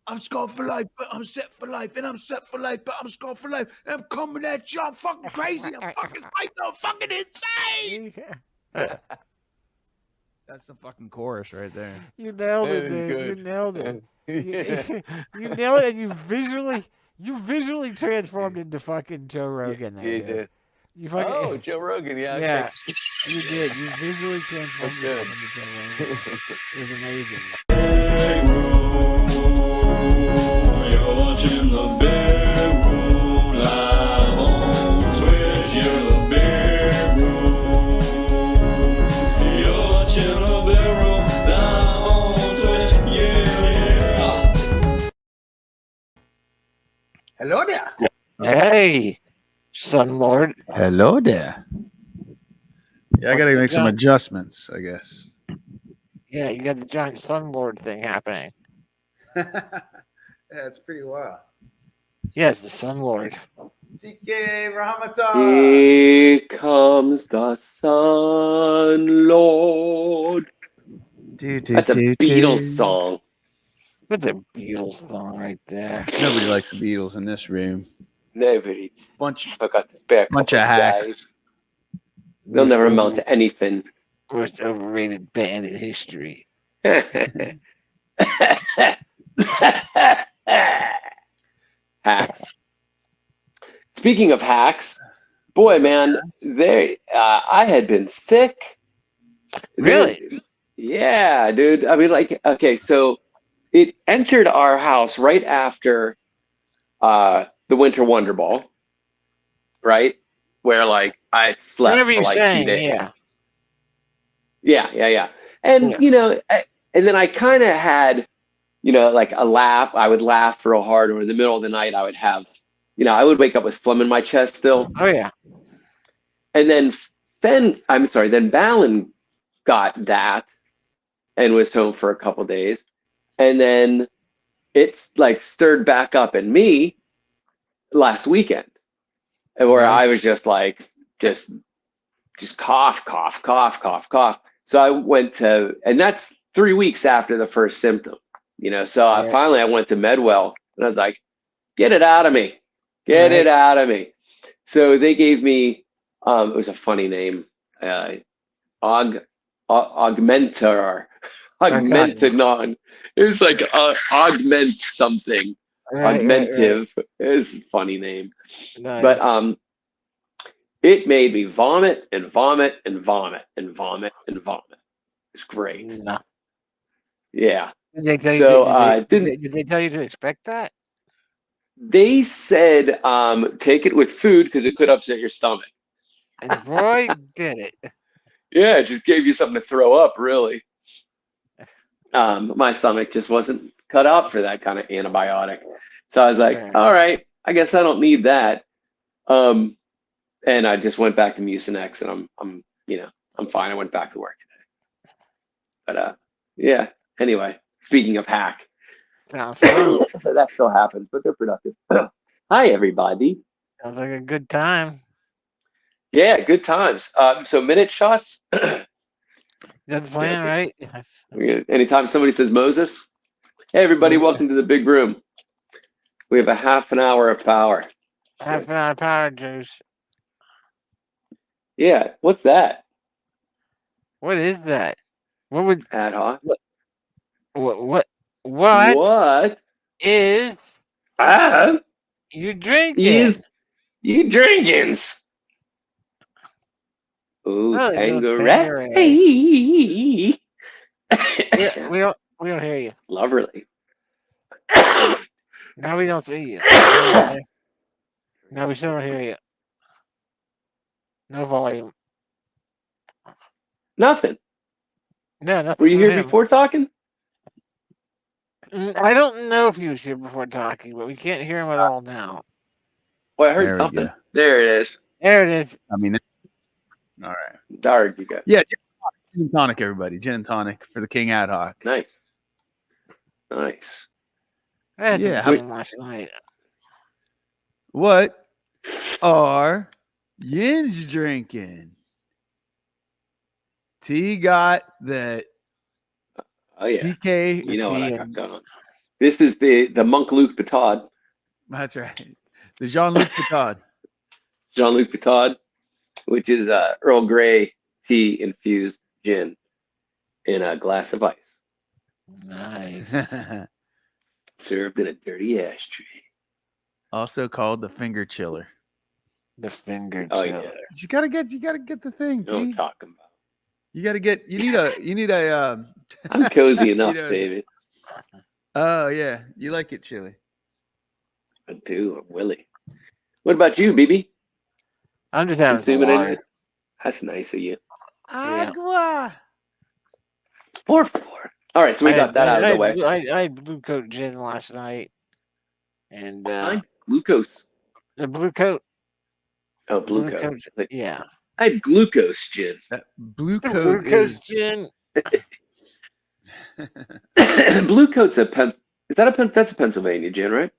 I'm scarred for life, but I'm set for life, and I'm set for life, but I'm scarred for life. And I'm coming at you. I'm fucking crazy. I'm fucking psycho, fucking insane. That's the fucking chorus right there. You nailed it, dude. You nailed it. You nailed it, and you visually transformed into fucking Joe Rogan. There, You dude. did. You fucking, Joe Rogan, yeah. yeah, you did. You visually transformed into Joe Rogan. It was amazing. You're watching the Big Room live on Twitch. You're the Big Room. You're watching the Big Room live on Twitch. Yeah. Hello there. Hey, Sun Lord. Hello there. Yeah, I What's gotta the make some giant- adjustments, I guess. Yeah, you got the giant Sun Lord thing happening. Yeah, it's pretty wild. Yes, the Sun Lord. TK Rahmatan. Here comes the Sun Lord. That's a Beatles song. That's a Beatles song right there. Nobody likes the Beatles in this room. Nobody. Bunch I got this bear. of hacks. They'll never amount to anything. Most overrated band in history. Hacks. Speaking of hacks, boy, man, I had been sick. Really? Yeah, dude. I mean, like, okay, so it entered our house right after the Winter Wonder Ball, right? Where, like, I slept Whatever for you're like saying, 2 days. yeah. And, Yeah. you know, and then I kind of had, you know, like a laugh. I would laugh real hard, or in the middle of the night, I would have, you know, I would wake up with phlegm in my chest still. Oh, yeah. And then then Balin got that and was home for a couple days. And then it's like stirred back up in me last weekend, and where I was just like, just cough. So I went to, and that's 3 weeks after the first symptom, you know. So I went to Medwell, and I was like, get it out of me. Get it out of me. So they gave me, it was a funny name, Augmentanon. It was like augment something. Augmentive. It was a funny name. Nice. But It made me vomit and vomit and vomit and vomit and vomit. It's great. No. Yeah. Did they tell So, you? Did they tell you to expect that? They said take it with food because it could upset your stomach. And boy, did it. Yeah, it just gave you something to throw up, really. My stomach just wasn't cut out for that kind of antibiotic. So I was like, Fair all enough. right, I guess I don't need that. And I just went back to Mucinex, and I'm fine. I went back to work today. But yeah. Anyway, speaking of hack, Sounds fun. so that still happens, but they're productive. Hi, everybody. Sounds like a good time. Yeah, good times. So minute shots. That's the plan, right? Yes. Anytime somebody says Moses, hey everybody, welcome to the big room. We have a half an hour of power. Half an hour power juice. Yeah, what's that? What is that? What would Ad hoc. what What? is Ah, you drinking? you drinkins. Ooh, Oh, Tangeray. we don't hear you. Lovely. Now we don't see you. Now we still don't hear you. No volume. Nothing. No, nothing. Were you from here him. before talking? I don't know if he was here before talking, but we can't hear him at all now. Well, I heard There we something. go. There it is. There it is. I mean, all right. Darn, you got Yeah, gin and tonic, everybody. Gin and tonic for the King ad hoc. nice. Nice. I had Yeah, some gin last night. What are yins drinking? T got the Oh yeah. TK. You know what I tea got and- going on. This is the Monk Luc Petard. That's right. The Jean-Luc Picard. Jean-Luc Petard, which is Earl Grey tea infused gin in a glass of ice, Nice. served in a dirty ashtray. Also called the finger chiller. The finger Oh chiller. yeah, You gotta get the thing, you know what I'm T. talking about. You need a I'm cozy enough, know, David. oh yeah. You like it chilly. I do. I'm Willie. What about you, BB? I'm just having some Consuming water. anything? That's nice of you. Yeah. Agua. Por favor. All right, so we got that out of the way. I had blue coat gin last night, and Glucose. the blue coat. Oh, blue coat. Like, Yeah. I had glucose gin. That blue The coat blue coat is gin. Blue coat's that's a Pennsylvania gin, right?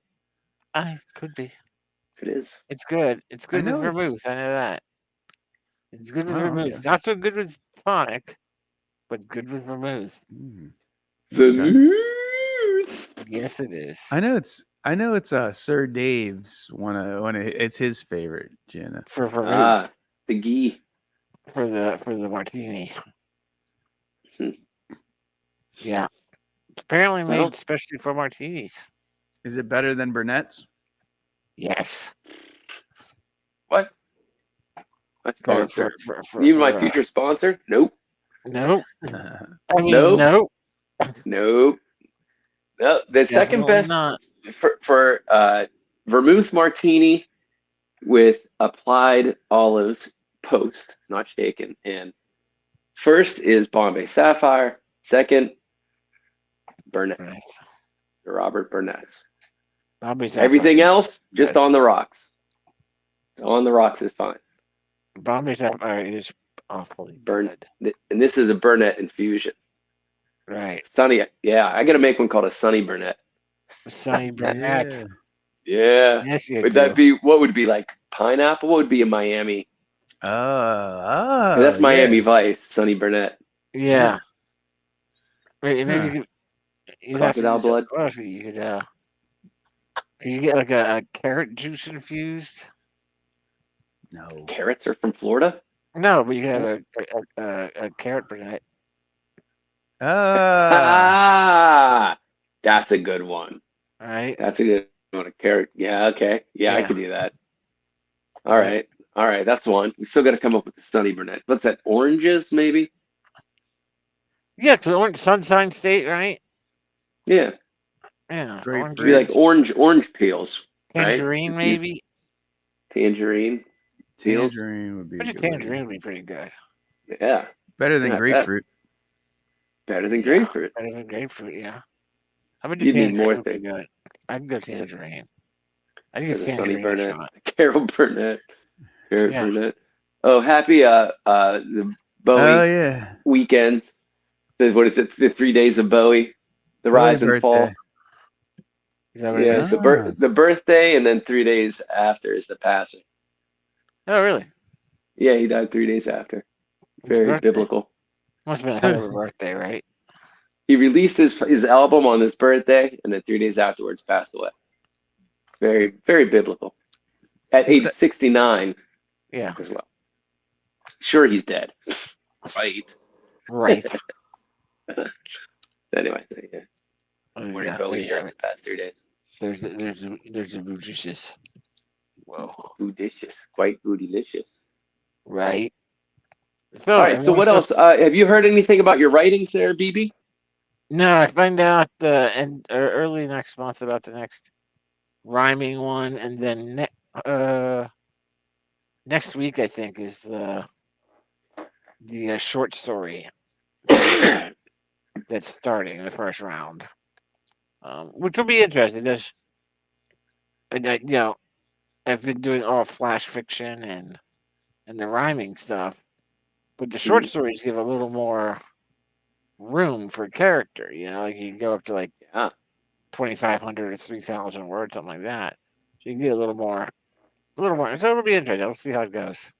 Could be. It is. It's good. It's good with know it's- vermouth. I know that. It's good with Oh, vermouth. okay. It's not so good with tonic, but good with vermouth. Mm. Vermouth. Yes, it is. I know it's Sir Dave's it's his favorite gin. For vermouth. The ghee. For the martini. Hmm. Yeah. It's apparently made Well- especially for martinis. Is it better than Burnett's? Yes. What? My For- sponsor. for- Even my for, future sponsor? Nope. Nope. I mean, Nope. nope. Nope. No, the second Definitely best not. for vermouth martini with applied olives post, not shaken. And first is Bombay Sapphire. Second, Burnett. Nice. Robert Burnett's. Bombay Everything Sapphire is else, just good. on the rocks. On the rocks is fine. Bombay Sapphire is awfully Burn- good. And this is a Burnett infusion. Right. Sunny, yeah, I got to make one called a Sunny Burnett. Sunny Burnett. Yeah. Yes, you Would do. that be, what would be like pineapple? What would be in Miami? That's Miami yeah. Vice, Sunny Burnett. Yeah. Maybe Huh. you could. You'd have to Crocodile do blood? what else you could you get like a carrot juice infused? No. Carrots are from Florida? No, but you could have a carrot Burnett. That's a good one. Right? That's a good one. A carrot. Yeah, okay. Yeah, I Yeah. could do that. All right. All right, that's one. We still got to come up with the Sunny Burnett. What's that? Oranges, maybe? Yeah, because Sunshine State, right? Yeah. Yeah, Grapefruit. Should be like orange peels, right? tangerine, Just use maybe. tangerine peels. Tangerine would be I a think good one. tangerine would be pretty good. Yeah. Better than Yeah, I bet. grapefruit. Better than Yeah, grapefruit. better than grapefruit. Yeah, I would do You need tangerine. more Would be things good. I'd go tangerine. I think for it's the Sunny tangerine a Burnett. shot. Carol Burnett. Carol Yeah. Burnett. Oh, happy the Bowie Oh yeah. weekend. What is it? The 3 days of Bowie, the Bowie rise and fall. birthday. Is that what Yeah, it it's is? the birthday, and then 3 days after is the passing. Oh, really? Yeah, he died 3 days after. His Very birthday. biblical. Must have been a hell of a birthday, right? He released his album on his birthday, and then 3 days afterwards passed away. Very, very biblical. At age 69 Yeah. as well. Sure, he's dead. Right. Right. Anyway, yeah. Oh, Where Bowie shares the past 3 days. There's a bootylicious. Whoa. Foodicious. Quite foodylicious. Right. So, All right, so what else? Have you heard anything about your writings there, BB? No, I find out early next month about the next rhyming one, and then next week I think is the short story that's starting the first round, which will be interesting. I've been doing all flash fiction and the rhyming stuff, but the short stories give a little more room for character. Like you can go up to like 2,500 or 3,000 words, something like that. So you can get a little more. So it'll be interesting. We'll see how it goes.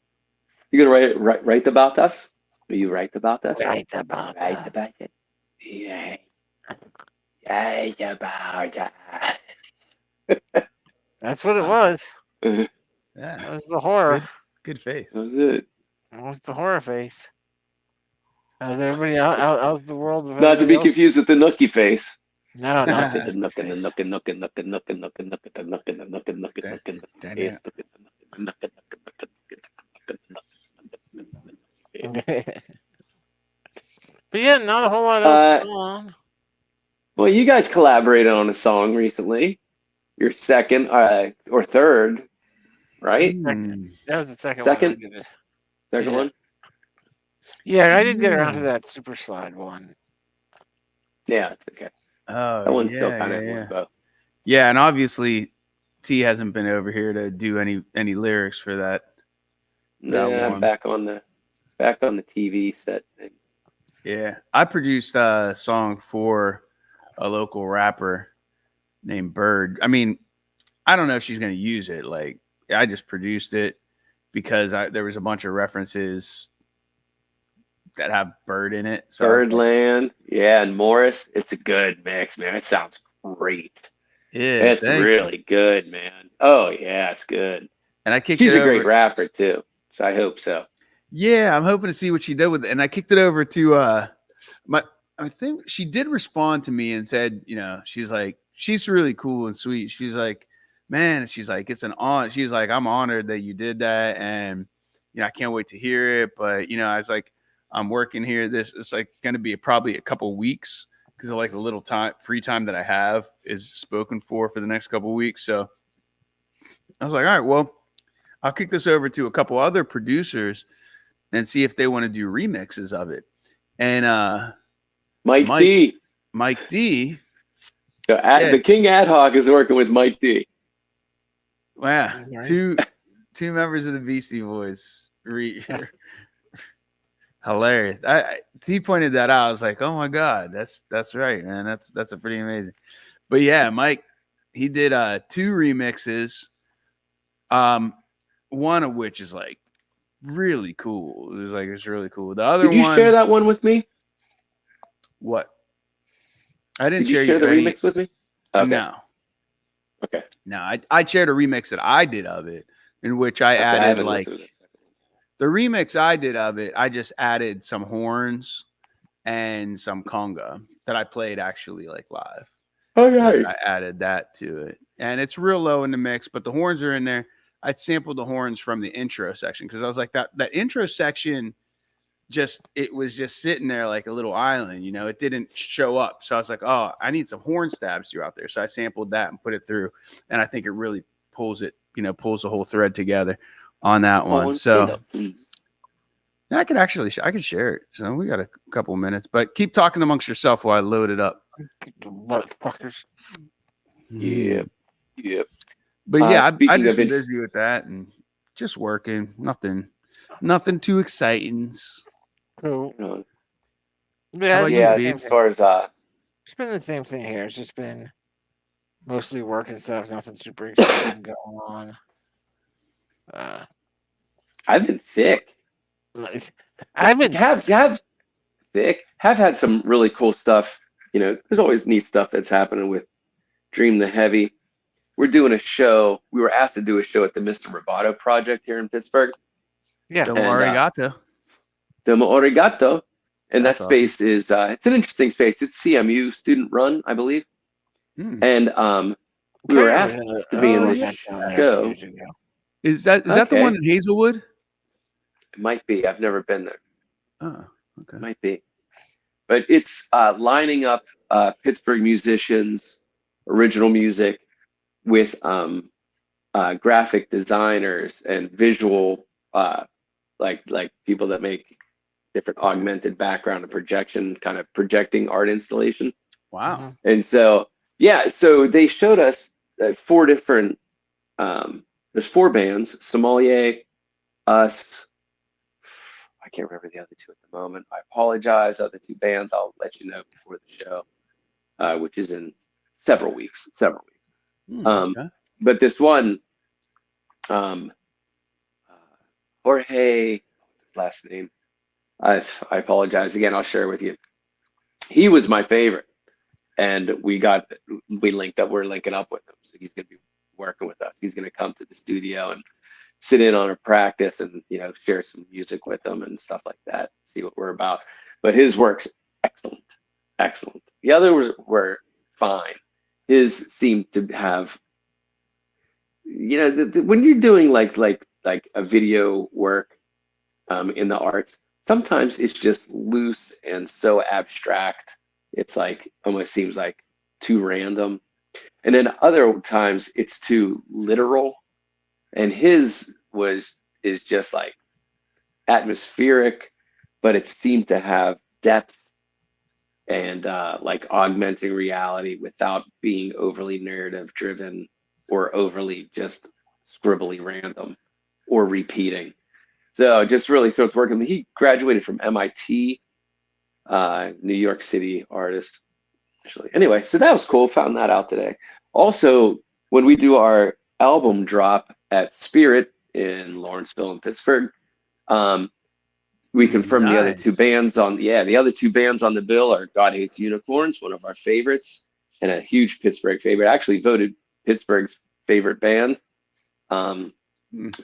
You gonna write about us? Will you write about us? Write about it. Yeah. Write about us. That's what it was. Yeah. That was the horror. Good face. That was it. That was the horror face. How's everybody how's the world? Of Not to be everybody else? confused with the nookie face. No, not The the nook and the face. nook and nook and nook and nook and nook and nook and nook and nook and nook and nook and nook and face. But yeah, not a whole lot else going on. Well, you guys collaborated on a song recently. Your second or third, right? That was the second Second? one. I did it. Second Yeah. one. Yeah, I didn't get around to that super slide one. Yeah, it's okay. Oh, That one's still yeah, kind of yeah, yeah. limbo. Yeah, and obviously T hasn't been over here to do any lyrics for that. Yeah, one. back on the TV set thing. Yeah, I produced a song for a local rapper named Bird. I mean, I don't know if she's going to use it. Like, I just produced it because there was a bunch of references that have Bird in it. So Birdland, yeah, and Morris. It's a good mix, man. It sounds great. yeah, It's really good, man. Oh yeah, it's good. And I kicked She's it a great over- rapper too, so I hope so. Yeah, I'm hoping to see what she did with it. And I kicked it over to I think she did respond to me and said, she's like, she's really cool and sweet. She's like, man, she's like, it's an honor. She's like, I'm honored that you did that. And, I can't wait to hear it. But, I was like, I'm working here. It's like going to be probably a couple weeks because of like the little free time that I have is spoken for the next couple weeks. So I was like, all right, well, I'll kick this over to a couple other producers and see if they want to do remixes of it. And Mike D. So the King Ad Hoc is working with Mike D. Wow, Nice. two members of the Beastie Boys. Hilarious. He pointed that out. I was like, oh my god, that's right, man. That's a pretty amazing. But yeah, Mike, he did 2 remixes. One of which is like really cool. It's really cool. The other Did you share that one with me? What? I didn't Did you share the remix with me? Okay. No. Okay. No, I shared a remix that I did of it, in which I added like the remix I did of it. I just added some horns and some conga that I played actually like live. Okay. I added that to it, and it's real low in the mix, but the horns are in there. I sampled the horns from the intro section because I was like that intro section it was just sitting there like a little island, you know, it didn't show up. So I was like, oh, I need some horn stabs throughout there. So I sampled that and put it through. And I think it really pulls the whole thread together on that one. So I could share it. So we got a couple of minutes, but keep talking amongst yourself while I load it up. Motherfuckers. Yep. But yeah, I've speaking just of been busy with that and just working. Nothing too exciting. Cool. How about Yeah, you, as far as It's been the same thing here. It's just been mostly work and stuff. Nothing super exciting going on. I've been thick. I've been have thick. Have had some really cool stuff. You know, there's always neat stuff that's happening with Dream the Heavy. We're doing a show. We were asked to do a show at the Mr. Roboto Project here in Pittsburgh. Yeah. Domo arigato. Domo arigato. And That's that space is it's an interesting space. It's CMU student run, I believe. And we were asked to be in this show. Is that the one in Hazelwood? It might be. I've never been there. Oh, okay. Might be. But it's lining up Pittsburgh musicians, original music with graphic designers and visual like people that make different augmented background and projection, kind of projecting art installation. Wow. And so, yeah, so they showed us 4 different, there's 4 bands, Sommelier, us, I can't remember the other 2 at the moment. I apologize. Other 2 bands, I'll let you know before the show, which is in several weeks. Okay. But this one, Jorge, last name, I apologize again. I'll share it with you. He was my favorite, and we linked up. We're linking up with him, so he's going to be working with us. He's going to come to the studio and sit in on a practice, and share some music with them and stuff like that. See what we're about. But his work's excellent. The others were fine. His seemed to have, when you're doing like a video work in the arts. Sometimes it's just loose and so abstract. It's like almost seems like too random. And then other times it's too literal. And his is just like atmospheric, but it seemed to have depth and like augmenting reality without being overly narrative driven or overly just scribbly random or repeating. So just really thrilled to work with him. He graduated from MIT, New York City artist. Actually, anyway, so that was cool. Found that out today. Also, when we do our album drop at Spirit in Lawrenceville and Pittsburgh, we confirmed the other 2 bands on the other 2 bands on the bill are God Hates Unicorns, one of our favorites, and a huge Pittsburgh favorite. Actually voted Pittsburgh's favorite band,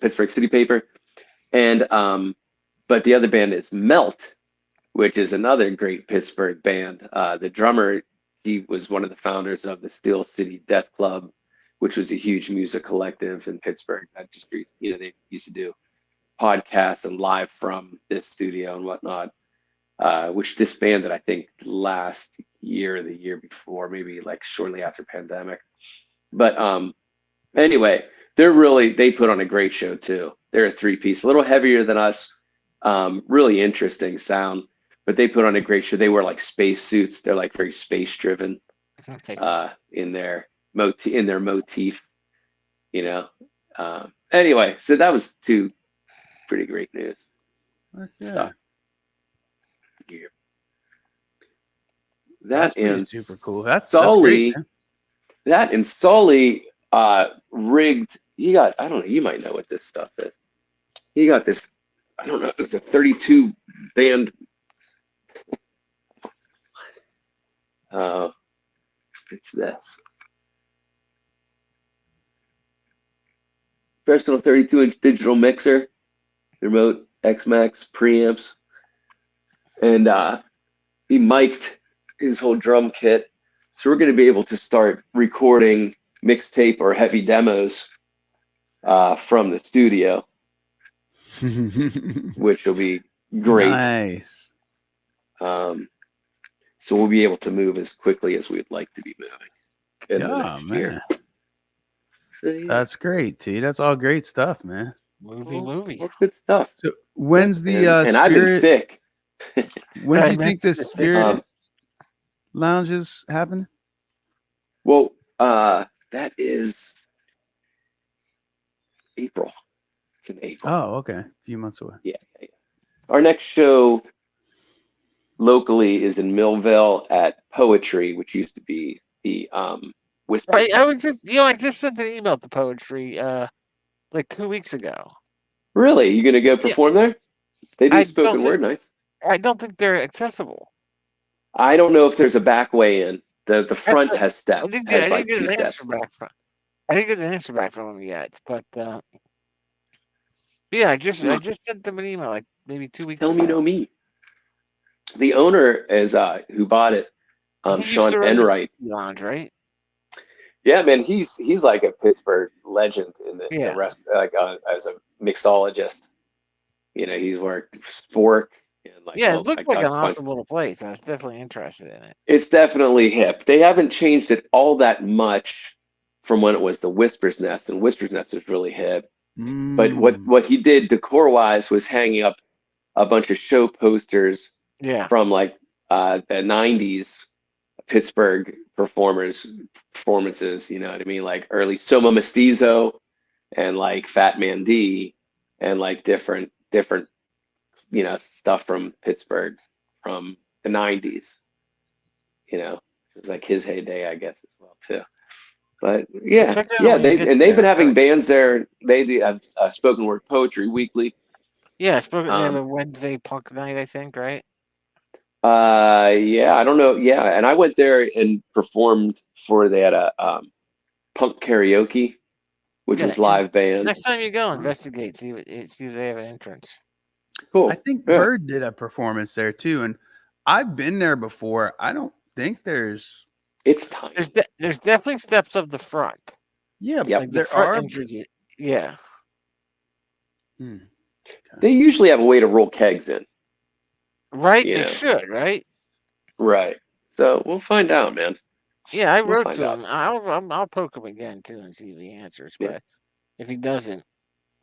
Pittsburgh City Paper. And but the other band is Melt, which is another great Pittsburgh band. The drummer, he was one of the founders of the Steel City Death Club, which was a huge music collective in Pittsburgh that just they used to do podcasts and live from this studio and whatnot. Which disbanded, I think, last year or the year before, maybe like shortly after pandemic. But anyway, they put on a great show too. They're a 3-piece, a little heavier than us, really interesting sound, but they put on a great show. They wear like space suits. They're like very space driven in their motif, Anyway, so that was 2 pretty great news. Stuff. Yeah. That and super cool. That's Sully. great, that and Sully rigged. He got, I don't know, you might know what this stuff is. He got this, I don't know, it's a 32 band. It's this. Professional 32-inch digital mixer, remote X-Max preamps, and he mic'd his whole drum kit. So we're going to be able to start recording mixtape or heavy demos from the studio, which will be great. Nice. So we'll be able to move as quickly as we'd like to be moving in the Yeah, next year. man. So, yeah. That's great, T. That's all great stuff, man. Movie. All good stuff. So when's the and I've been Spirit? thick. When do you Right, think that's the the thing. Spirit lounges happen? Well, that is April. It's in April. Oh, okay. A few months away. Yeah. Our next show locally is in Millville at Poetry, which used to be the Whisper. I was just, I just sent an email to Poetry, like 2 weeks ago. Really? You gonna go perform there? They do spoken word nights. I don't think they're accessible. I don't know if there's a back way in. The front has steps. I didn't Has get like 2 an steps. answer back from. I didn't get an answer back from them yet, but yeah, I just sent them an email like maybe 2 weeks Tell ago. them you know me. The owner is who bought it, He used Sean to run the Enright. Lounge, right? Yeah, man, he's like a Pittsburgh legend in the Yeah. rest, like as a mixologist. He's worked Spork and like. Yeah, well, it looked like an awesome little place. I was definitely interested in it. It's definitely hip. They haven't changed it all that much from when it was the Whisper's Nest, and Whisper's Nest was really hip. But what he did decor-wise was hanging up a bunch of show posters Yeah. from like the 90s Pittsburgh performances, you know what I mean? Like early Soma Mestizo and like Fat Man D and like different stuff from Pittsburgh from the 90s. It was like his heyday, I guess, as well too. But Check that out when you get they've there. been having bands there. They do have spoken word poetry weekly. Yeah, they have a Wednesday punk night, I think, right? Yeah, I don't know. Yeah, and I went there and performed they had a punk karaoke, which was live band. Next time you go, investigate, see if they have an entrance. Cool. I think Bird did a performance there too, and I've been there before. I don't think there's. It's tiny. There's definitely steps up the front. Yeah, Yep. Like there the front are. entrances. Yeah. They usually have a way to roll kegs in. Right? Yeah. They should, right? Right. So we'll find out, man. Yeah, I We'll wrote find to out. him. I'll poke him again too and see if he answers. Yeah. But if he doesn't,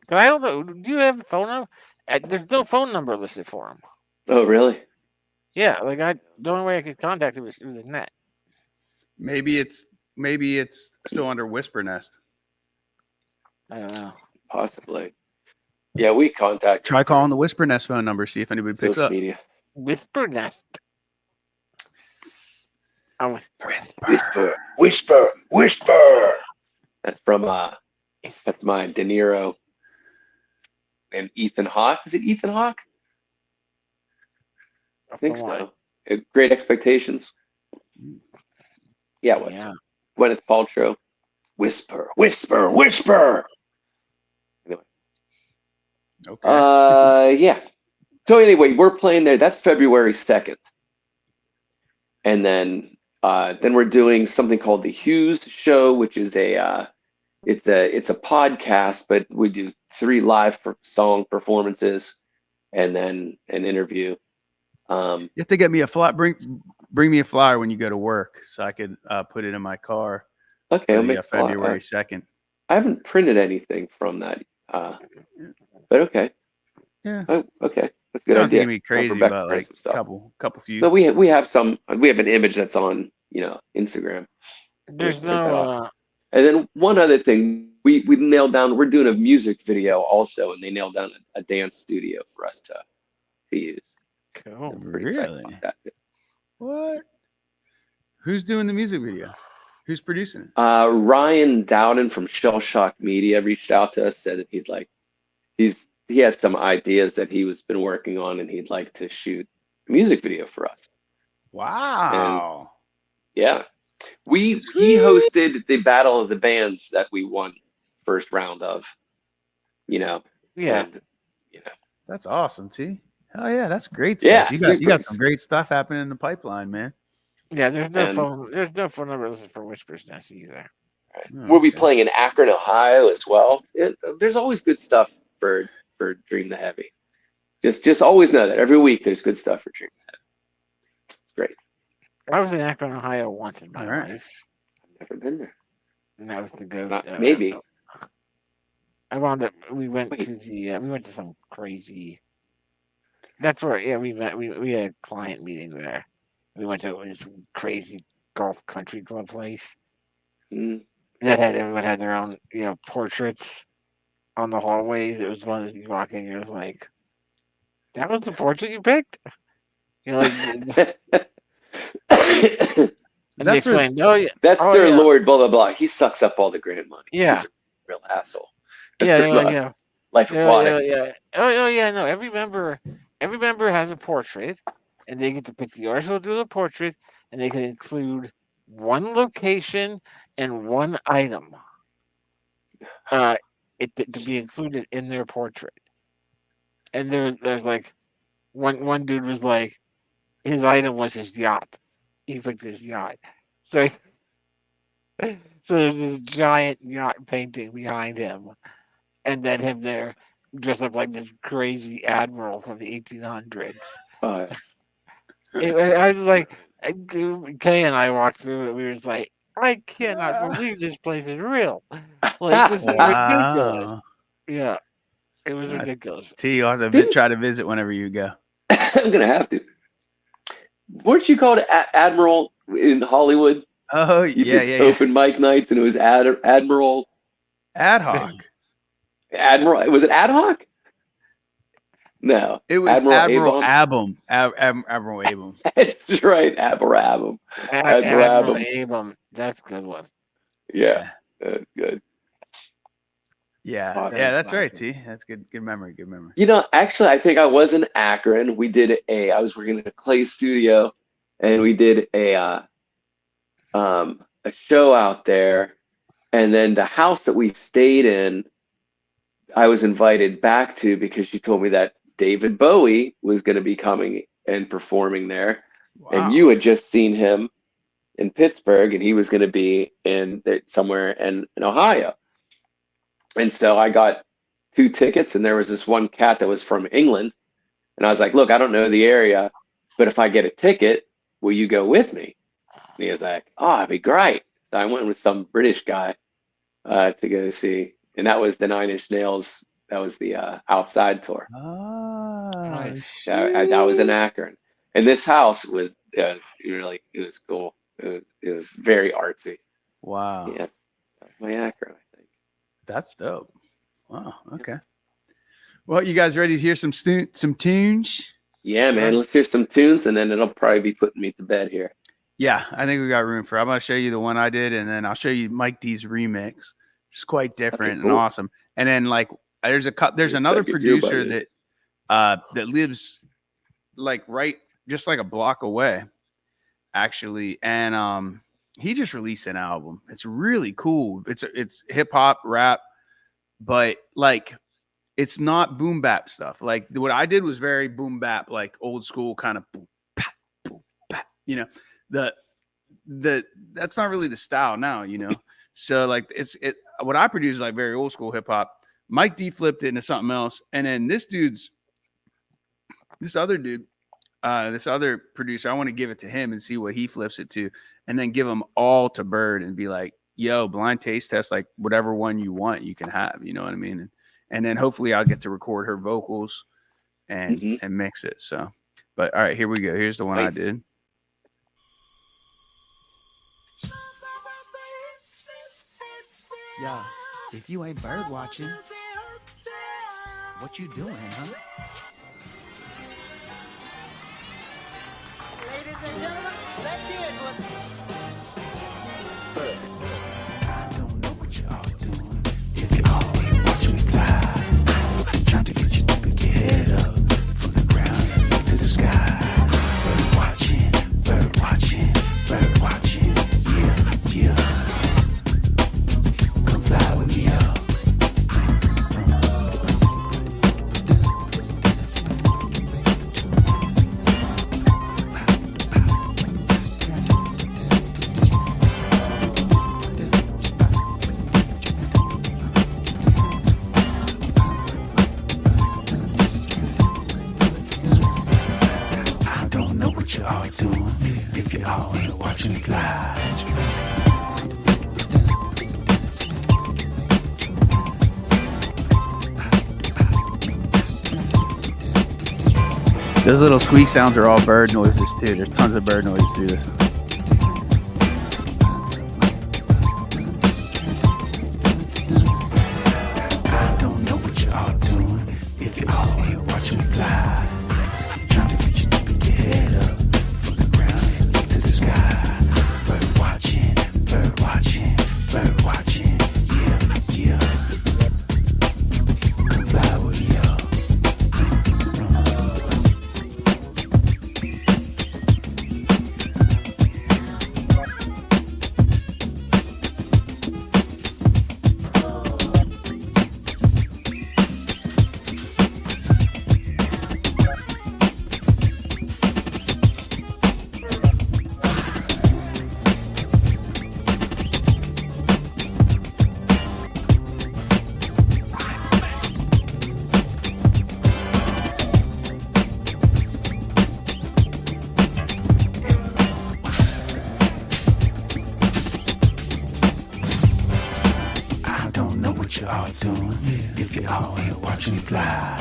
because I don't know. Do you have a phone number? There's no phone number listed for him. Oh, really? Yeah, like the only way I could contact him was through the net. Maybe it's still under Whisper Nest. I don't know. Possibly. Yeah, we contact. Try calling the Whisper Nest phone number. See if anybody picks social up. media. Whisper Nest. Oh, Whisper. That's from that's my De Niro and Ethan Hawke. Is it Ethan Hawke? I think so. Great Expectations. Yeah, it was. Yeah. Gwyneth Paltrow. Whisper. Anyway. Okay. Yeah. So anyway, we're playing there. That's February 2nd. And then we're doing something called the Hughes Show, which is it's a podcast, but we do 3 live song performances and then an interview. You have to get me a flyer. Bring me a flyer when you go to work, so I could put it in my car. Okay, I'll make February 2nd. I haven't printed anything from that, but okay. Yeah. Oh, okay, that's a good You don't have to idea. get me crazy Rebecca about prints like some stuff. couple few. No, we have some. We have an image that's on Instagram. There's Print that no. off. And then one other thing, we nailed down. We're doing a music video also, and they nailed down a dance studio for us to use. Cool. I'm pretty excited Really? about that. What? Who's doing the music video? Who's producing it? Ryan Dowden from Shell Shock Media reached out to us, said that he has some ideas that he was been working on, and he'd like to shoot a music video for us. Wow. Yeah, he hosted the Battle of the Bands that we won first round of. Yeah. and, That's awesome, T. Hell yeah, that's great stuff. Yeah, you got some great stuff happening in the pipeline, man. Yeah, there's no And- phone. There's no phone number listed for Whisper's Nest either. Right. Oh, We'll be okay. playing in Akron, Ohio as well. There's always good stuff for Dream the Heavy. Just always know that every week there's good stuff for Dream the Heavy. It's great. I was in Akron, Ohio once in my All right. life. I've never been there. And that was to go. Maybe. I wound up. We went Wait. to the. We went to some crazy. That's where. Yeah, we met. We had a client meeting there. We went to this crazy golf country club place Mm. that had everyone had their own portraits on the hallways. It was one of you walk in, you're like, that was the portrait you picked. You're like, and they explained, oh yeah, That's oh, Sir yeah. Lord blah blah blah. He sucks up all the grant money. Yeah. He's a real asshole. That's Yeah, Sir yeah. Life Aquatic. Yeah. Oh yeah, no. Every member has a portrait, and they get to pick the artist who will do the portrait, and they can include one location and one item. To be included in their portrait. And there's like one dude was like, his item was his yacht. He picked his yacht. So there's a giant yacht painting behind him. And then him there dressed up like this crazy admiral from the 1800s. Oh, I was like, Kay and I walked through it. We were just like, I cannot believe this place is real. Like, this is ridiculous. Yeah, it was ridiculous. T, you'll have to try to visit whenever you go. I'm gonna have to. Weren't you called Admiral in Hollywood? Oh You yeah, did yeah. Open mic nights, and it was Admiral. Ad hoc. Admiral. Was it Ad hoc? No, It was Admiral Abum. Abum. Admiral Abum. That's right, Admiral Abum. Admiral Abum. That's a good one. Yeah, that's good. Yeah, Awesome. yeah, that's right, Awesome. T. That's good. Good memory. Good memory. You know, actually, I think I was in Akron. We did I was working in a clay studio, and we did a show out there. And then the house that we stayed in, I was invited back to because she told me that David Bowie was going to be coming and performing there. Wow. And you had just seen him in Pittsburgh, and he was going to be somewhere in Ohio. And so I got 2 tickets, and there was this one cat that was from England. And I was like, look, I don't know the area, but if I get a ticket, will you go with me? And he was like, oh, that'd be great. So I went with some British guy to go see. And that was the 9 Inch Nails. That was the outside tour. Oh, Nice. That was in Akron. And this house was cool. It was very artsy. wow. Yeah, that's my Akron, I think. That's dope. Wow. Okay. Well, you guys ready to hear some tunes? Yeah, man. Let's hear some tunes, and then it'll probably be putting me to bed here. Yeah, I think we got room for. I'm gonna show you the one I did, and then I'll show you Mike D's remix. It's quite different and cool. awesome. And then there's another Second year producer buddy. that lives like just like a block away, actually, and he just released an album. It's really cool. It's hip hop rap, but like it's not boom bap stuff. Like what I did was very boom bap, like old school kind of boom bap. You know, that's not really the style now. You know, so like what I produce is like very old school hip hop. Mike D flipped it into something else, and then this other producer, I want to give it to him and see what he flips it to, and then give them all to Bird and be like, yo, blind taste test, like whatever one you want, you can have, you know what I mean? And then hopefully I'll get to record her vocals and mix it. So, but all right, here we go. Here's the one Nice. I did. Yeah, if you ain't bird watching, what you doing, huh? Ladies and gentlemen, let's hear it for I don't know what you all doing. If you all ain't watching me fly, trying to get you to pick your head up from the ground to the sky. Bird watching, bird watching, bird watching. Yeah, yeah. Come fly with me up. what you all doing if you all ain't watching me fly. Those little squeak sounds are all bird noises too. There's tons of bird noises through this. I don't know what you all doing if you all ain't watching me fly. Trying to get you to pick your head up from the ground and look to the sky. Bird watching, bird watching, bird watching. Yeah, yeah. Come fly with me, y'all. I don't know what you all doing if you all ain't watching me fly.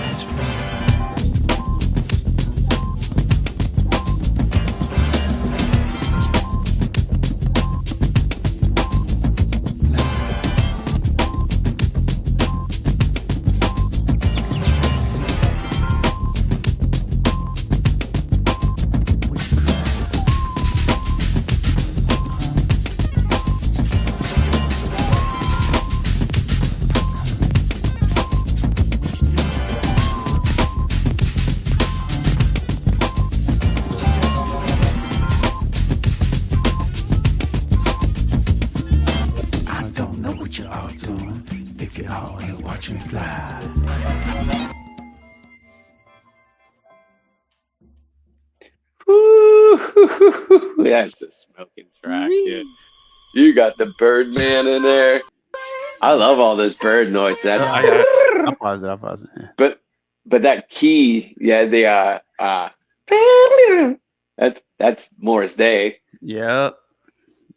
I don't know what you all doing if you all ain't watching me fly. Woo! That's a smoking track, dude. You got the Birdman in there. I love all this bird noise. That, I'll pause it. I'll pause it. Yeah. but that key, yeah, that's Morris Day. Yep.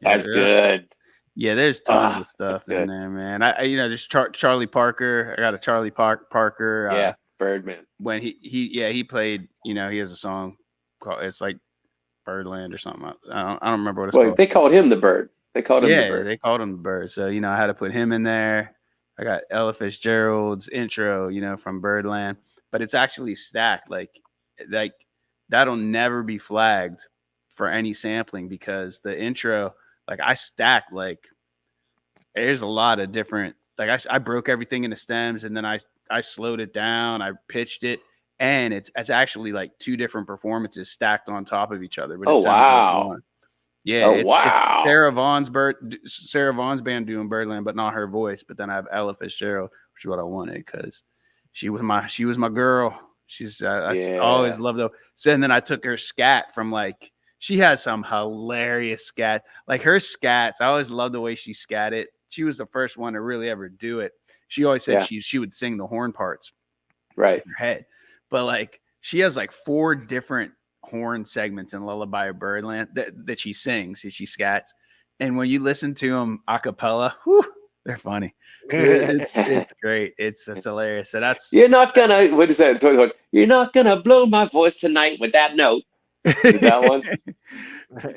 That's Yeah. good. Yeah, there's tons of That's stuff in good. there, man. I just Charlie Parker. I got a Charlie Parker. Yeah, Birdman. When he played. He has a song called it's like Birdland or something. I don't remember what it's Well, called. they called him the Bird. They called him the Yeah, Bird. they called him the Bird. So I had to put him in there. I got Ella Fitzgerald's intro, from Birdland, but it's actually stacked. Like that'll never be flagged for any sampling because the intro, like I stacked like there's a lot of different. Like I broke everything into stems and then I slowed it down. I pitched it. And it's actually like two different performances stacked on top of each other. But Oh, it sounds like wow. one. Yeah. Oh, it's wow. Sarah Vaughn's band doing Birdland, but not her voice. But then I have Ella Fitzgerald, which is what I wanted because she was my girl. She's I always loved her. So and then I took her scat from like she has some hilarious scat. Like her scats, I always loved the way she scatted. She was the first one to really ever do it. She always said she would sing the horn parts Right. in her head. But like she has like 4 different horn segments in Lullaby of Birdland that she sings, she scats. And when you listen to them a cappella, they're funny. It's great. It's hilarious. So that's You're not gonna what is that? You're not gonna blow my voice tonight with that note. Is that one?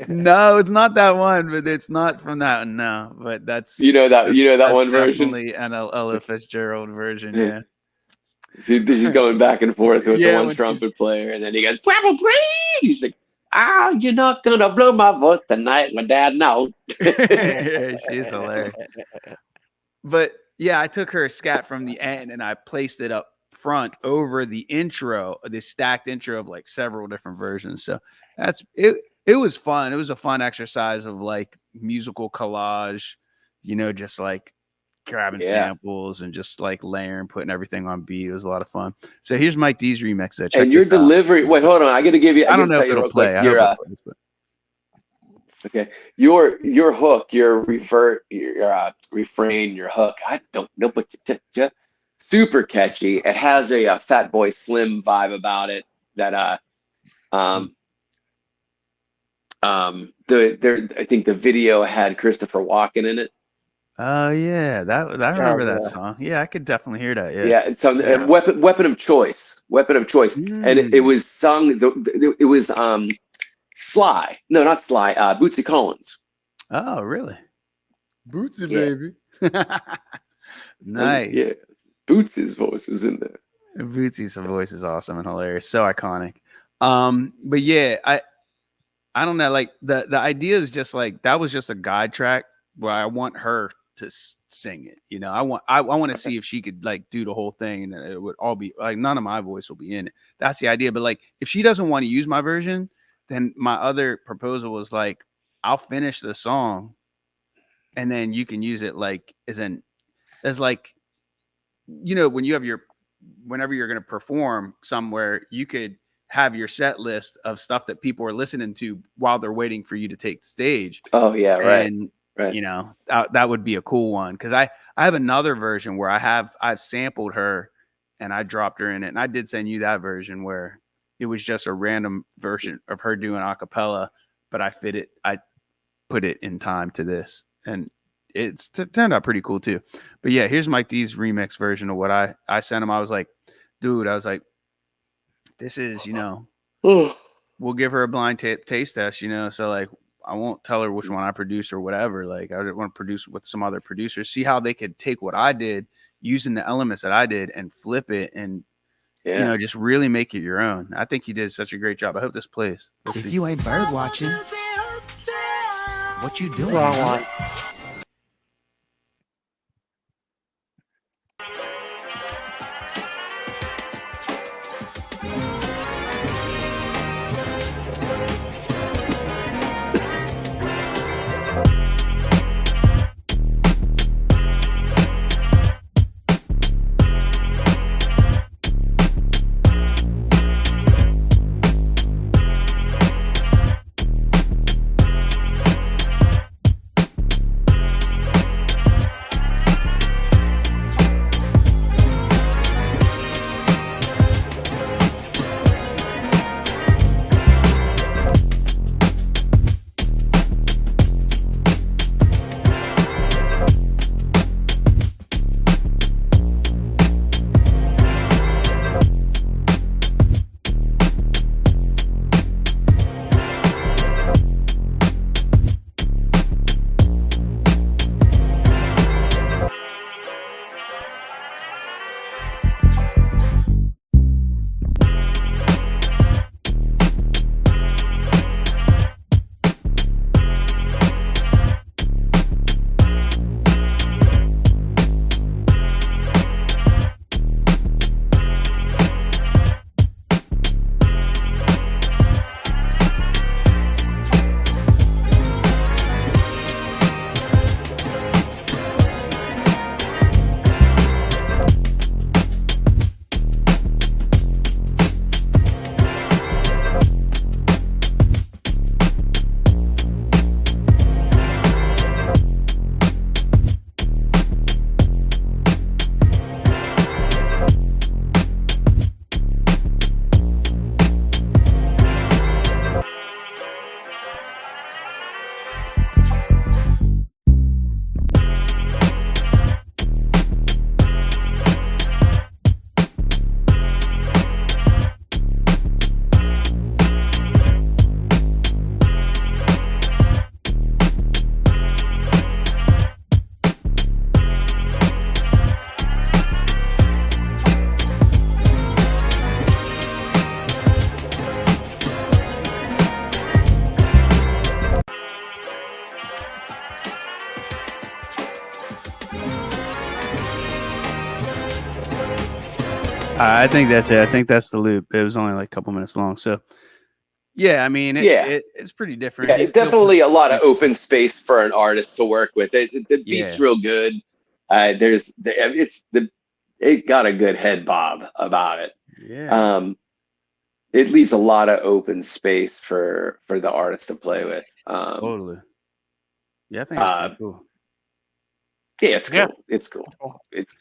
No, it's not that one, but it's not from that one. No, but that's that one version. Definitely an Ella Fitzgerald version. Yeah. She's going back and forth with the one when trumpet player, and then he goes, "Probably." He's like, you're not gonna blow my voice tonight with that note. She's hilarious. But yeah, I took her scat from the end and I placed it up front over the intro, the stacked intro of like several different versions. So that's it. It was fun. It was a fun exercise of like musical collage, just like grabbing samples and just like layering, putting everything on beat. It was a lot of fun. So here's Mike D's remix. And your delivery. Wait, hold on. I got to give you. I don't know if it'll play. Okay, your hook, your refrain, your hook. I don't know what you super catchy. It has a Fat Boy Slim vibe about it. That I think the video had Christopher Walken in it. Oh yeah, I Oh, remember that yeah. song. Yeah, I could definitely hear that. Yeah. Yeah, it's some Yeah. weapon of choice, and it Mm. was sung. It was Sly. No, not Sly. Bootsy Collins. Oh really? Bootsy Yeah. baby. Nice. Yeah, Bootsy's voice is in there. Bootsy's voice is awesome and hilarious, so iconic. But yeah, I don't know. Like the idea is just like that was just a guide track where I want her to sing it. You know, I want to see if she could like do the whole thing, and it would all be like none of my voice will be in it. That's the idea. But like if she doesn't want to use my version, then my other proposal was like I'll finish the song, and then you can use it like as like you know when you have whenever you're going to perform somewhere, you could have your set list of stuff that people are listening to while they're waiting for you to take the stage. Oh yeah, right. And Right. you know that would be a cool one because I have another version where I've sampled her and I dropped her in it, and I did send you that version where it was just a random version of her doing a cappella, but I put it in time to this, and it's turned out pretty cool too. But yeah, here's Mike D's remix version of what I sent him. I was like, dude, this is, you know, we'll give her a blind taste test, you know, so like I won't tell her which one I produce or whatever. Like I want to produce with some other producers, see how they could take what I did using the elements that I did and flip it and you know just really make it your own. I think he did such a great job. I hope this plays. If you ain't bird watching, what you doing? Wrong huh? one. I think that's it. I think that's the loop. It was only like a couple minutes long. So, yeah, I mean, it's pretty different. Yeah, He's it's still definitely a lot of open space for an artist to work with. The beat's Yeah. real good. It got a good head bob about it. Yeah. It leaves a lot of open space for the artist to play with. Totally. Yeah, I think it's pretty cool. Yeah, it's cool. Yeah. It's cool. Cool. It's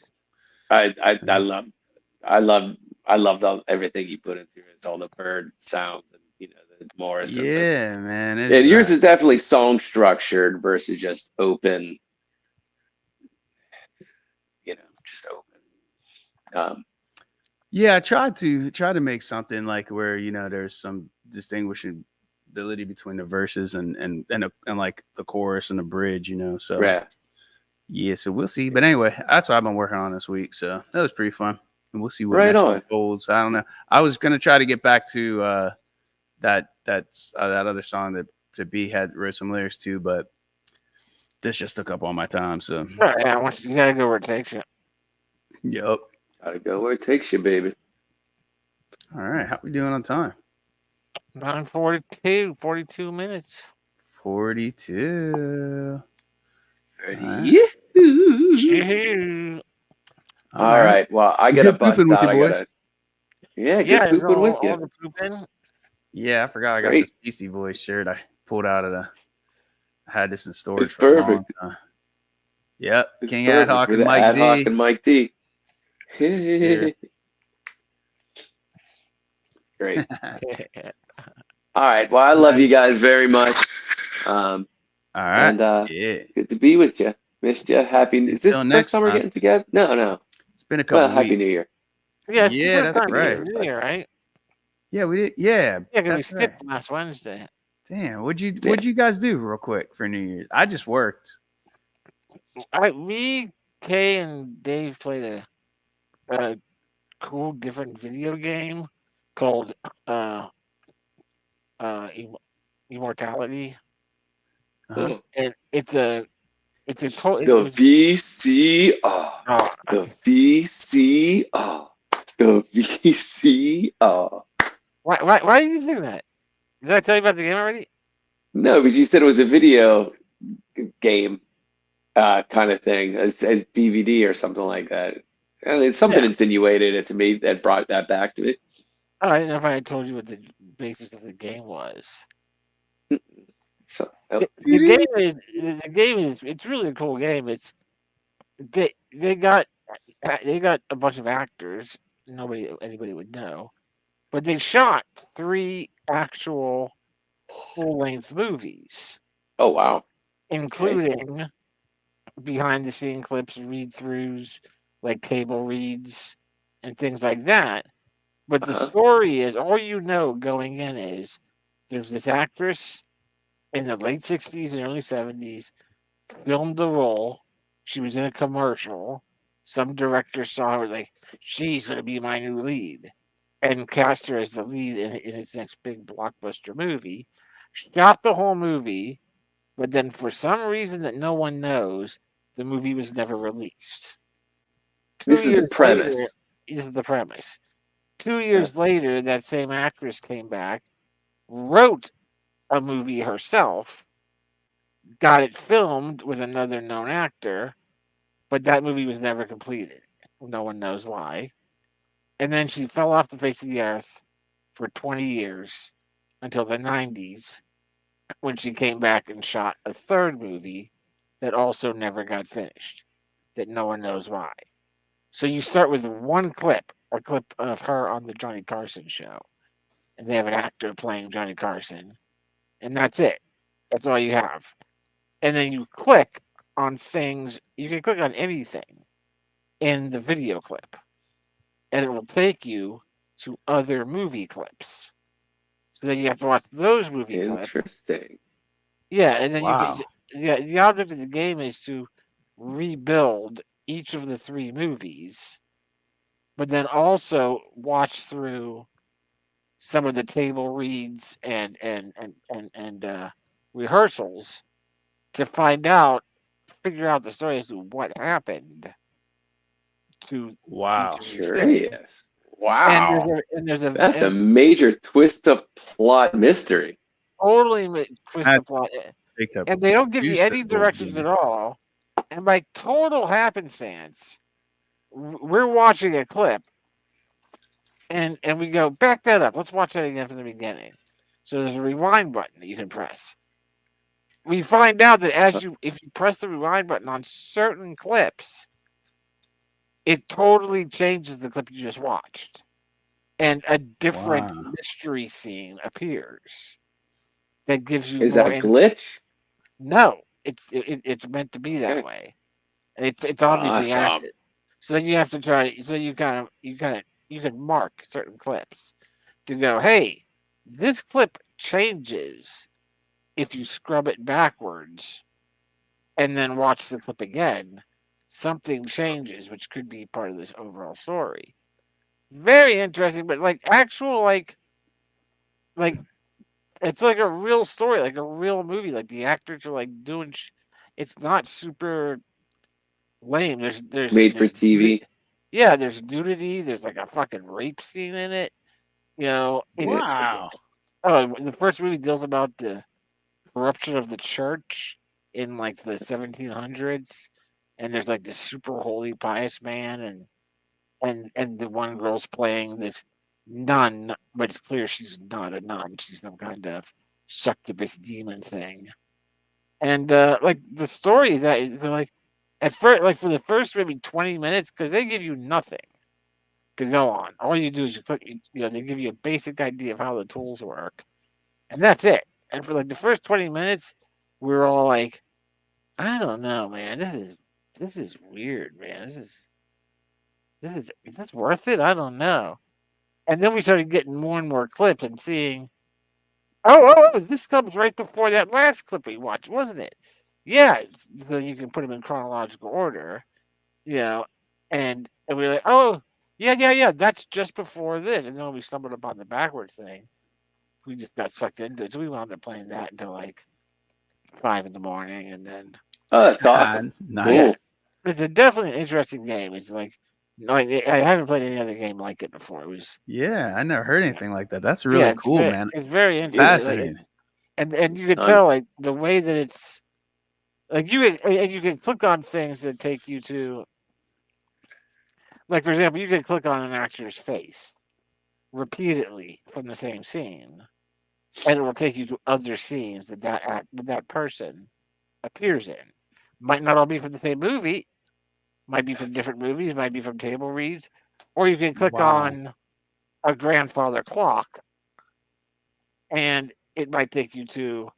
I love everything you put into it. All the bird sounds and Morrison. Yeah, man. Yeah, yours is definitely song structured versus just open. Just open. Yeah, I tried to make something like where there's some distinguishability between the verses and like the chorus and the bridge. So Yeah. yeah, so we'll see. But anyway, that's what I've been working on this week. So that was pretty fun, and we'll see what Right next on. week holds. I don't know. I was gonna try to get back to that other song that B had wrote some lyrics to, but this just took up all my time. So Yeah, once you gotta go where it takes you. yep. Gotta go where it takes you, baby. All right, how we doing on time? 9:42, 42 minutes. 42. Ready? All right. Yahoo! Shoo-hoo. All right. Well, I gotta Good bust pooping with out. you, I boys. gotta. Yeah, good Yeah, pooping with all you. the pooping. Yeah, I forgot I got Great. this Beastie Boys shirt. I pulled out of I had this in storage It's for a long perfect. time. Yep, It's King perfect Ad Hoc with and Mike Ad Hoc D. and Mike D. Cheers. Great. All right. Well, I love you guys very much. All right. And Yeah. good to be with you. Missed you. Happy. Is this Until the next first time we're time. getting together? No. It's been a couple Well, Happy weeks. New Year. Yeah, it's the Yeah, first that's time right. it's New Year, right? Yeah, we did. Yeah, Yeah, because we that's skipped right. last Wednesday. Damn, what'd you guys do real quick for New Year's? I just worked. Me, Kay, and Dave played a cool different video game called Immortality, Uh-huh. and it's a total. The VCR. Oh, The VCR. The VCR. why did you say that? Did I tell you about the game already? No, because you said it was a video game kind of thing, as DVD or something like that. And it's something Yeah. insinuated it to me that brought that back to me. Oh, I didn't know if I had told you what the basis of the game was. So, The game is it's really a cool game. It's they got a bunch of actors anybody would know, but they shot 3 actual full length movies, oh wow. including behind the scene clips, read throughs, like table reads and things like that. But the story is all you know going in is there's this actress in the late 60s and early 70s filmed the role. She was in a commercial. Some director saw her like, she's going to be my new lead, and cast her as the lead in its next big blockbuster movie. Shot the whole movie, but then for some reason that no one knows, the movie was never released. This is the premise. This is the premise. 2 years later, that same actress came back, wrote a movie herself, got it filmed with another known actor, but that movie was never completed. No one knows why. And then she fell off the face of the earth for 20 years until the 90s when she came back and shot a third movie that also never got finished, that no one knows why. So you start with one clip, a clip of her on the Johnny Carson show, and they have an actor playing Johnny Carson, and that's it. That's all you have. And then you click on things, you can click on anything in the video clip, and it will take you to other movie clips. So then you have to watch those movie clips. Interesting. Yeah, and then Wow. the object of the game is to rebuild each of the 3 movies, but then also watch through some of the table reads and rehearsals to figure out the story as to what happened to Wow. each of these things. Curious. Wow. And there's a That's a major twist of plot mystery. totally twist the That's plot, Big time. and they don't give you Juice any for the directions game. at all. And by total happenstance, we're watching a clip, and we go, back that up. Let's watch that again from the beginning. So there's a rewind button that you can press. We find out that if you press the rewind button on certain clips, it totally changes the clip you just watched, and a different Wow. mystery scene appears. that gives you Is more. that a glitch? No, it's meant to be that Okay. way. It's obviously Awesome. acted. So then you have to try. So you can mark certain clips to go. Hey, this clip changes if you scrub it backwards and then watch the clip again. Something changes, which could be part of this overall story. Very interesting, but like actual like it's like a real story, like a real movie. Like the actors are like doing. It's not super lame. Made for TV. Yeah, there's nudity. There's like a fucking rape scene in it. You know, Wow. the first movie deals about the corruption of the church in like the 1700s, and there's like this super holy pious man, and the one girl's playing this nun, but it's clear she's not a nun. She's some kind of succubus demon thing. And like the story is that they're like at first, like for the first maybe 20 minutes, because they give you nothing to go on. All you do is you click, they give you a basic idea of how the tools work, and that's it. And for like the first 20 minutes, we're all like, I don't know, man. This is weird, man. Is this worth it? I don't know. And then we started getting more and more clips and seeing, this comes right before that last clip we watched, wasn't it? Yeah, so you can put them in chronological order, and we're like, oh, yeah, that's just before this. And then when we stumbled upon the backwards thing, we just got sucked into it. So we wound up playing that until like 5 in the morning, and then Oh, that's awesome. Nice. Cool. it's definitely an interesting game. It's like I haven't played any other game like it before. It was Yeah, I never heard anything like that. That's really it's cool, ve- man. It's very interesting. Fascinating. And you can Done. tell like the way that it's like you can click on things that take you to, like for example, you can click on an actor's face repeatedly from the same scene, and it will take you to other scenes that person appears in. Might not all be from the same movie, might be from different movies, might be from table reads, or you can click Wow. on a grandfather clock, and it might take you to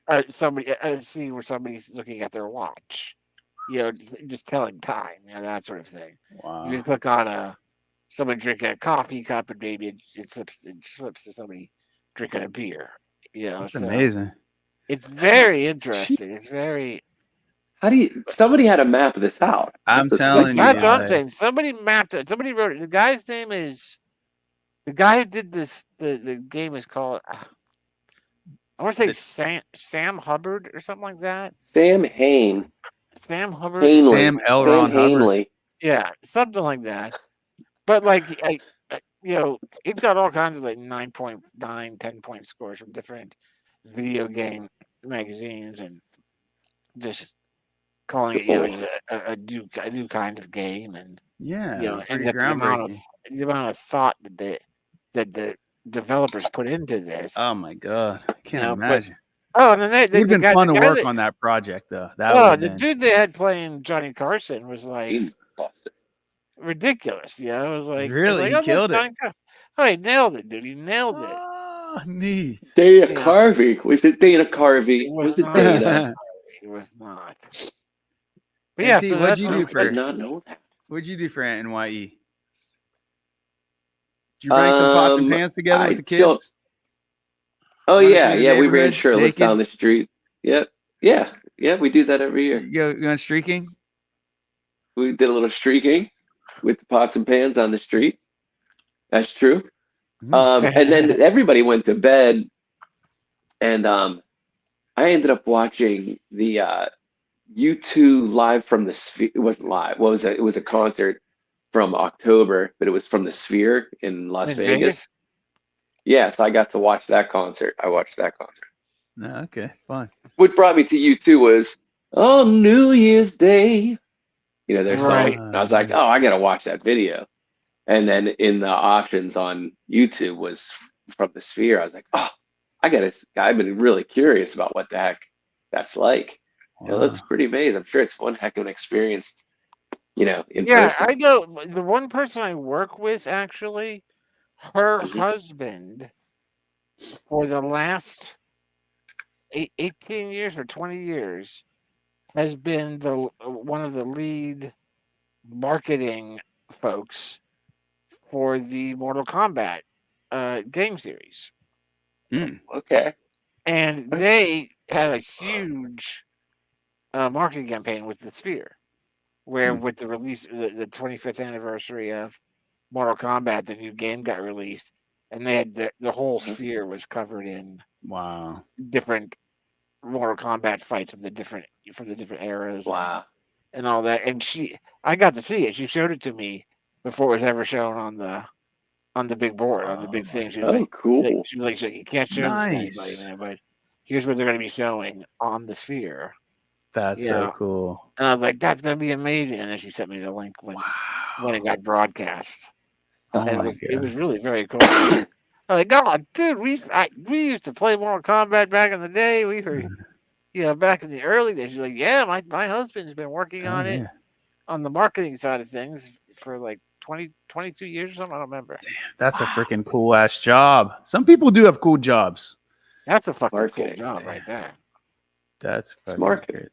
a scene where somebody's looking at their watch, just telling time, that sort of thing. You Wow. can click on someone drinking a coffee cup, and maybe it slips to somebody drinking a beer. That's So amazing. it's very interesting. It's very. How do you? Somebody had a map of this out. I'm That's a telling sick you, That's map. what I'm saying. Somebody mapped it. Somebody wrote it. The guy's name is the guy who did this. The game is called. I want to say Sam Hubbard or something like that. Sam Hain. Sam Hubbard. Hanley. Sam L. Sam Ron Hubbard. Hanley. Yeah, something like that. But like, it got all kinds of like 9.9, 10-point scores from different video game magazines, and just calling it, a new kind of game, and Yeah, and pretty that's groundbreaking. the amount of thought that the developers put into this. Oh my god, I can't No, but- imagine. And then It would have been fun to work on that project, though. That would have the been. dude they had playing Johnny Carson was like He's busted. ridiculous. It was like Really? He that's killed it. Johnny Oh, he nailed it, dude. He nailed it. Oh, neat. Dana Yeah. Carvey. Was it Dana Carvey? It Was was it not. Dana? It was not. But yeah, NT, so what'd that's you what do I'm- for- I did not know that. What'd you do for NYE? Did you bring some pots and pans together I with the kids? chilled. Oh Run yeah, through the yeah. We ran neighborhood shirtless naked? down the street. Yep. Yeah. We do that every year. You going streaking? We did a little streaking with the pots and pans on the street. That's true. And then everybody went to bed, and I ended up watching the U2 live from the Sphere. It wasn't live. What was it? It was a concert from October, but it was from the Sphere in Las in Vegas. Yeah, so I got to watch that concert. I watched that concert. No, okay, fine. What brought me to U2 was on New Year's Day, their song. Right. And I was like, oh, I got to watch that video. And then in the options on YouTube was from the Sphere. I was like, oh, I've been really curious about what the heck that's like. It looks pretty amazing. I'm sure it's one heck of an experience, in Yeah, person. I know the one person I work with actually, her Mhm. husband for the last 18 years or 20 years, has been the one of the lead marketing folks for the Mortal Kombat game series. Okay. And they had a huge marketing campaign with the Sphere, where with the release, the 25th anniversary of Mortal Kombat, the new game got released, and they had the whole Sphere was covered in Wow. different Mortal Kombat fights from the different eras Wow. and all that. And I got to see it. She showed it to me before it was ever shown on the big board, on the big thing. She was Oh, like, cool. you can't show this to Nice. anybody, man, but here's what they're going to be showing on the Sphere. That's Yeah. so cool. And I was like, that's going to be amazing. And then she sent me the link when it got broadcast. Oh And my it was God. really very cool. I'm like, oh, dude, we used to play Mortal Kombat back in the day. We were, back in the early days. She's like, yeah, my husband's been working Oh, on it, yeah. on the marketing side of things for like 22 years or something. I don't remember. That's a freaking cool ass job. Some people do have cool jobs. That's a fucking Marketing. cool job right there. That's fucking marketing. great.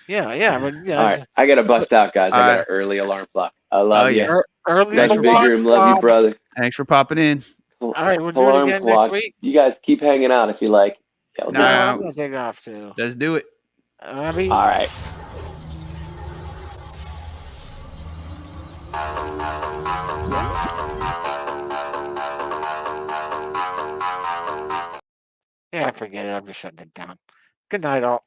Yeah, but All right. I got to bust out, guys. I got Alright. an early alarm clock. I love you. yeah. early Thanks for Big alarm Room. Love you, clock. brother. Thanks for popping in. All right, we'll do it Alarm again clock. next week. You guys keep hanging out if you like. Yeah, we'll do No, it. I'm gonna take off too. Let's do it. I mean, All right. yeah, forget it. I'm just shutting it down. Good night, all.